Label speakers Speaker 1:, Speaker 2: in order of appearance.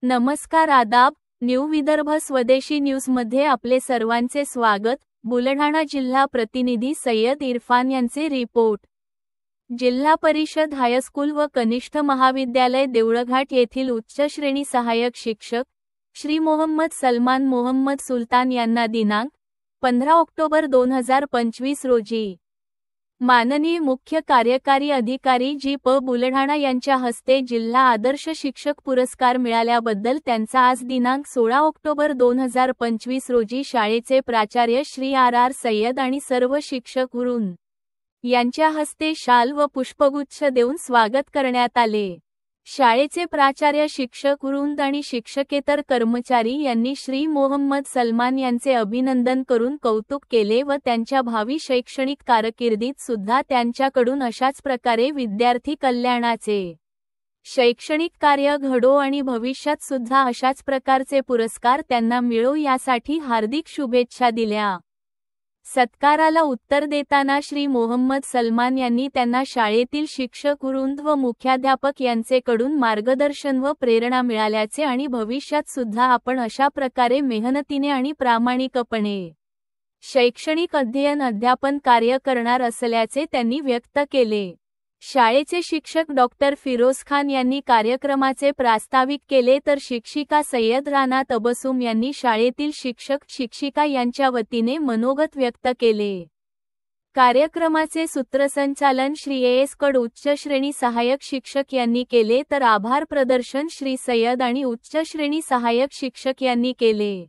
Speaker 1: नमस्कार आदाब, न्यू विदर्भ स्वदेशी न्यूजमध्ये आपले सर्वांचे स्वागत। बुलढाणा जिल्हा प्रतिनिधी सय्यद इरफान यांचे रिपोर्ट। जिल्हा परिषद हायस्कूल व कनिष्ठ महाविद्यालय देवळघाट येथील उच्च श्रेणी सहाय्यक शिक्षक श्री मोहम्मद सलमान मोहम्मद सुलतान यांना दिनांक 15 ऑक्टोबर 2025 रोजी माननीय मुख्य कार्यकारी अधिकारी जी प बुलढाणा यांच्या हस्ते जिल्हा आदर्श शिक्षक पुरस्कार मिळाल्याबद्दल त्यांचा आज दिनांक 16 ऑक्टोबर 2025 रोजी शाळेचे प्राचार्य श्री आर सय्यद आणि सर्व शिक्षक वृंद यांच्या हस्ते शाल व पुष्पगुच्छ देऊन स्वागत करण्यात आले। शाळेचे प्राचार्य, शिक्षक वृंद आणि शिक्षकेतर कर्मचारी यांनी श्री मोहम्मद सलमान यांचे अभिनंदन करून कौतुक केले व त्यांच्या भावी शैक्षणिक कारकिर्दीत सुद्धा त्यांच्याकडून अशाच प्रकारे विद्यार्थी कल्याणाचे शैक्षणिक कार्य घडो आणि भविष्यात सुद्धा अशाच प्रकारचे पुरस्कार त्यांना मिळो यासाठी हार्दिक शुभेच्छा दिल्या। सत्काराला उत्तर देताना श्री मोहम्मद सलमान यांनी त्यांना शाळेतील शिक्षक वृंद व मुख्याध्यापक यांचेकडून मार्गदर्शन व प्रेरणा मिळाल्याचे आणि भविष्यात सुद्धा आपण अशा प्रकारे मेहनतीने आणि प्रामाणिकपणे शैक्षणिक अध्ययन कार्य करणार असल्याचे त्यांनी व्यक्त केले। शाळेचे शिक्षक डॉक्टर फिरोज खान यांनी कार्यक्रमाचे प्रास्ताविक केले तर शिक्षिका सय्यद राना तबसुम यांनी शाळेतील शिक्षक शिक्षिका यांच्या वतीने मनोगत व्यक्त केले। कार्यक्रमाचे सूत्रसंचालन श्री एस कड उच्च श्रेणी सहाय्यक शिक्षक यांनी केले तर आभार प्रदर्शन श्री सय्यद आणि उच्च श्रेणी सहाय्यक शिक्षक यांनी केले।